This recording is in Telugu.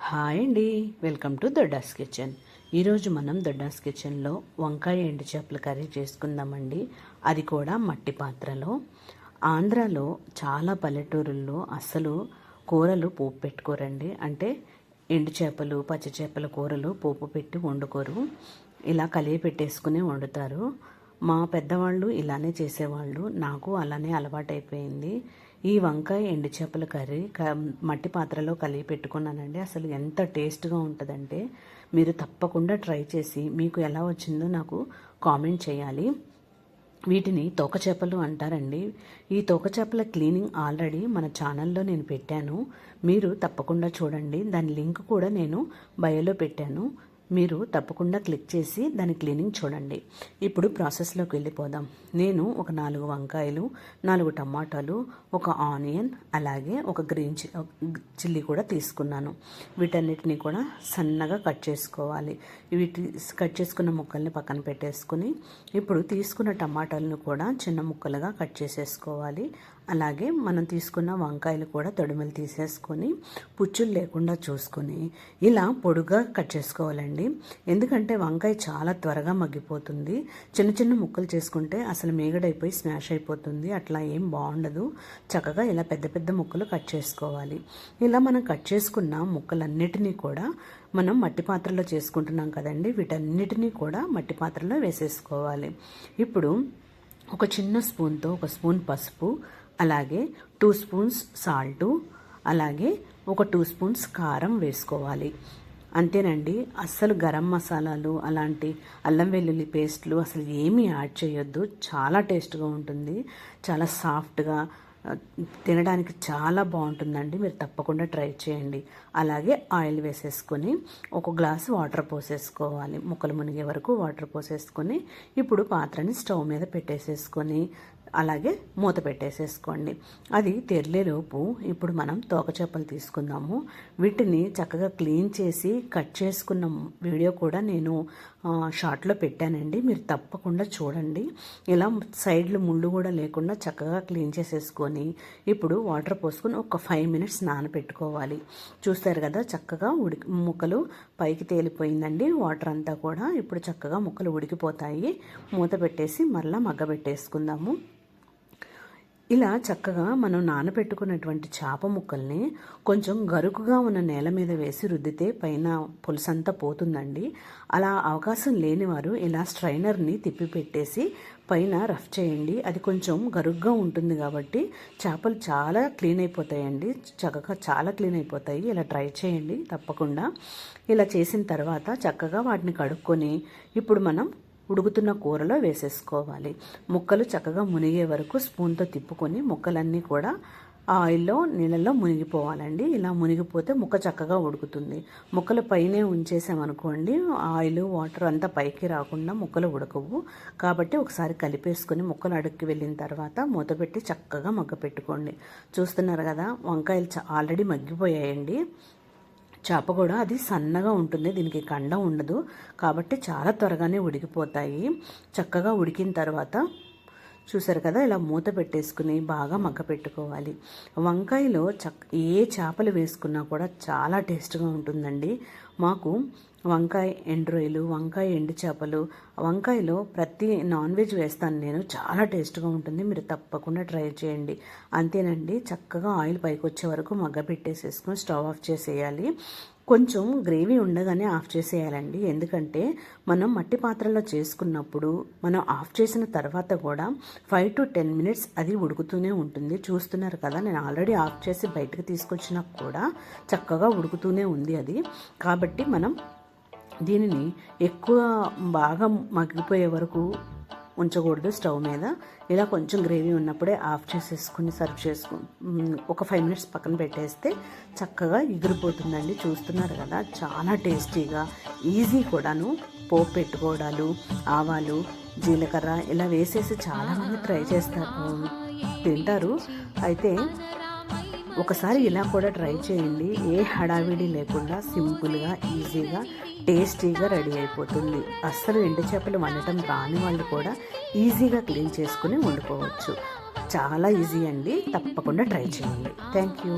హాయ్ అండి, వెల్కమ్ టు దొడ్డాస్ కిచెన్. ఈరోజు మనం దొడ్డాస్ కిచెన్లో వంకాయ ఎండు చేపల కర్రీ చేసుకుందామండి. అది కూడా మట్టి పాత్రలో. ఆంధ్రాలో చాలా పల్లెటూరుల్లో అస్సలు కూరలు పోపు పెట్టుకోరండి. అంటే ఎండు చేపలు, పచ్చి చేపల కూరలు పోపు పెట్టి వండుకోరు. ఇలా కలిగి పెట్టేసుకుని వండుతారు. మా పెద్దవాళ్ళు ఇలానే చేసేవాళ్ళు. నాకు అలానే అలవాటైపోయింది. ఈ వంకాయ ఎండు చేపల కర్రీ మట్టి పాత్రలో కలిగి పెట్టుకున్నానండి. అసలు ఎంత టేస్ట్గా ఉంటుందంటే మీరు తప్పకుండా ట్రై చేసి మీకు ఎలా వచ్చిందో నాకు కామెంట్ చేయాలి. వీటిని తోక చేపలు అంటారండి. ఈ తోక చేపల క్లీనింగ్ ఆల్రెడీ మన ఛానల్లో నేను పెట్టాను. మీరు తప్పకుండా చూడండి. దాని లింక్ కూడా నేను బయోలో పెట్టాను. మీరు తప్పకుండా క్లిక్ చేసి దాని క్లీనింగ్ చూడండి. ఇప్పుడు ప్రాసెస్లోకి వెళ్ళిపోదాం. నేను ఒక 4 వంకాయలు, 4 టమాటాలు, ఒక ఆనియన్, అలాగే ఒక గ్రీన్ చిల్లీ కూడా తీసుకున్నాను. వీటన్నిటిని కూడా సన్నగా కట్ చేసుకోవాలి. వీటి కట్ చేసుకున్న ముక్కల్ని పక్కన పెట్టేసుకుని ఇప్పుడు తీసుకున్న టమాటాలను కూడా చిన్న ముక్కలుగా కట్ చేసేసుకోవాలి. అలాగే మనం తీసుకున్న వంకాయలు కూడా తొడిమెలు తీసేసుకొని పుచ్చులు లేకుండా చూసుకొని ఇలా పొడుగా కట్ చేసుకోవాలండి. ఎందుకంటే వంకాయ చాలా త్వరగా మగ్గిపోతుంది. చిన్న చిన్న ముక్కలు చేసుకుంటే అసలు మేగడైపోయి స్మాష్ అయిపోతుంది. అట్లా ఏం బాగుండదు. చక్కగా ఇలా పెద్ద పెద్ద ముక్కలు కట్ చేసుకోవాలి. ఇలా మనం కట్ చేసుకున్న ముక్కలన్నిటినీ కూడా మనం మట్టి పాత్రలో చేసుకుంటున్నాం కదండి. వీటన్నిటినీ కూడా మట్టి పాత్రలో వేసేసుకోవాలి. ఇప్పుడు ఒక చిన్న స్పూన్తో ఒక స్పూన్ పసుపు, అలాగే 2 స్పూన్స్ సాల్టు, అలాగే ఒక 2 స్పూన్స్ కారం వేసుకోవాలి. అంతేనండి. అస్సలు గరం మసాలాలు, అలాంటి అల్లం వెల్లుల్లి పేస్ట్లు అసలు ఏమీ యాడ్ చేయొద్దు. చాలా టేస్ట్గా ఉంటుంది. చాలా సాఫ్ట్గా తినడానికి చాలా బాగుంటుందండి. మీరు తప్పకుండా ట్రై చేయండి. అలాగే ఆయిల్ వేసేసుకొని ఒక గ్లాసు వాటర్ పోసేసుకోవాలి. ముక్కలు మునిగే వరకు వాటర్ పోసేసుకొని ఇప్పుడు పాత్రని స్టవ్ మీద పెట్టేసేసుకొని అలాగే మూత పెట్టేసేసుకోండి. అది తెరలేలోపు ఇప్పుడు మనం తోక చేపలు తీసుకుందాము. వీటిని చక్కగా క్లీన్ చేసి కట్ చేసుకున్న వీడియో కూడా నేను షార్ట్లో పెట్టానండి. మీరు తప్పకుండా చూడండి. ఇలా సైడ్లు ముళ్ళు కూడా లేకుండా చక్కగా క్లీన్ చేసేసుకొని ఇప్పుడు వాటర్ పోసుకొని ఒక 5 మినిట్స్ నానబెట్టుకోవాలి. చూస్తారు కదా, చక్కగా ముక్కలు పైకి తేలిపోయిందండి వాటర్ అంతా కూడా. ఇప్పుడు చక్కగా ముక్కలు ఉడికిపోతాయి. మూత పెట్టేసి మరలా మగ్గబెట్టేసుకుందాము. ఇలా చక్కగా మనం నానబెట్టుకున్నటువంటి చేప ముక్కల్ని కొంచెం గరుకుగా ఉన్న నేల మీద వేసి రుద్దితే పైన పులుసంతా పోతుందండి. అలా అవకాశం లేనివారు ఇలా స్ట్రైనర్ని తిప్పి పెట్టేసి పైన రఫ్ చేయండి. అది కొంచెం గరుగ్గా ఉంటుంది కాబట్టి చేపలు చాలా క్లీన్ అయిపోతాయండి. చక్కగా చాలా క్లీన్ అయిపోతాయి. ఇలా ట్రై చేయండి తప్పకుండా. ఇలా చేసిన తర్వాత చక్కగా వాటిని కడుక్కొని ఇప్పుడు మనం ఉడుకుతున్న కూరలో వేసేసుకోవాలి. ముక్కలు చక్కగా మునిగే వరకు స్పూన్తో తిప్పుకొని ముక్కలన్నీ కూడా ఆయిల్లో నీళ్ళల్లో మునిగిపోవాలండి. ఇలా మునిగిపోతే ముక్క చక్కగా ఉడుకుతుంది. ముక్కలు పైనే ఉంచేసామనుకోండి, ఆయిల్ వాటర్ అంతా పైకి రాకుండా ముక్కలు ఉడకవు. కాబట్టి ఒకసారి కలిపేసుకొని ముక్కలు అడుక్కి వెళ్ళిన తర్వాత మూత పెట్టి చక్కగా మగ్గపెట్టుకోండి. చూస్తున్నారు కదా, వంకాయలు ఆల్రెడీ మగ్గిపోయాయండి. చేప కూడా అది సన్నగా ఉంటుంది, దీనికి కండ ఉండదు కాబట్టి చాలా త్వరగానే ఉడికిపోతాయి. చక్కగా ఉడికిన తర్వాత చూసారు కదా, ఇలా మూత పెట్టేసుకుని బాగా మగ్గ పెట్టుకోవాలి. వంకాయలో ఏ చేపలు వేసుకున్నా కూడా చాలా టేస్ట్గా ఉంటుందండి. మాకు వంకాయ ఎండు రొయ్యలు, వంకాయ ఎండు చేపలు, వంకాయలో ప్రతి నాన్ వెజ్ వేస్తాను నేను. చాలా టేస్ట్గా ఉంటుంది. మీరు తప్పకుండా ట్రై చేయండి. అంతేనండి. చక్కగా ఆయిల్ పైకి వచ్చే వరకు మగ్గ పెట్టేసేసుకొని స్టవ్ ఆఫ్ చేసేయాలి. కొంచెం గ్రేవీ ఉండగానే ఆఫ్ చేసేయాలండి. ఎందుకంటే మనం మట్టి పాత్రలో చేసుకున్నప్పుడు మనం ఆఫ్ చేసిన తర్వాత కూడా 5 to 10 మినిట్స్ అది ఉడుకుతూనే ఉంటుంది. చూస్తున్నారు కదా, నేను ఆల్రెడీ ఆఫ్ చేసి బయటకు తీసుకొచ్చినా కూడా చక్కగా ఉడుకుతూనే ఉంది అది. కాబట్టి మనం దీనిని ఎక్కువ బాగా మగ్గిపోయే వరకు ఉంచకూడదు స్టవ్ మీద. ఇలా కొంచెం గ్రేవీ ఉన్నప్పుడే ఆఫ్ చేసేసుకుని సర్వ్ చేసుకుని ఒక 5 మినిట్స్ పక్కన పెట్టేస్తే చక్కగా ఎగిరిపోతుందండి. చూస్తున్నారు కదా, చాలా టేస్టీగా ఈజీ కూడాను. పోపు పెట్టుకోవడాలు, ఆవాలు, జీలకర్ర ఇలా వేసేసి చాలామంది ట్రై చేస్తారు, తింటారు. అయితే ఒకసారి ఇలా కూడా ట్రై చేయండి. ఏ హడావిడి లేకుండా సింపుల్గా, ఈజీగా, టేస్టీగా రెడీ అయిపోతుంది. అస్సలు ఎండు చేపలు వండటం రాని వాళ్ళు కూడా ఈజీగా క్లీన్ చేసుకుని వండుకోవచ్చు. చాలా ఈజీ అండి. తప్పకుండా ట్రై చేయండి. Thank you.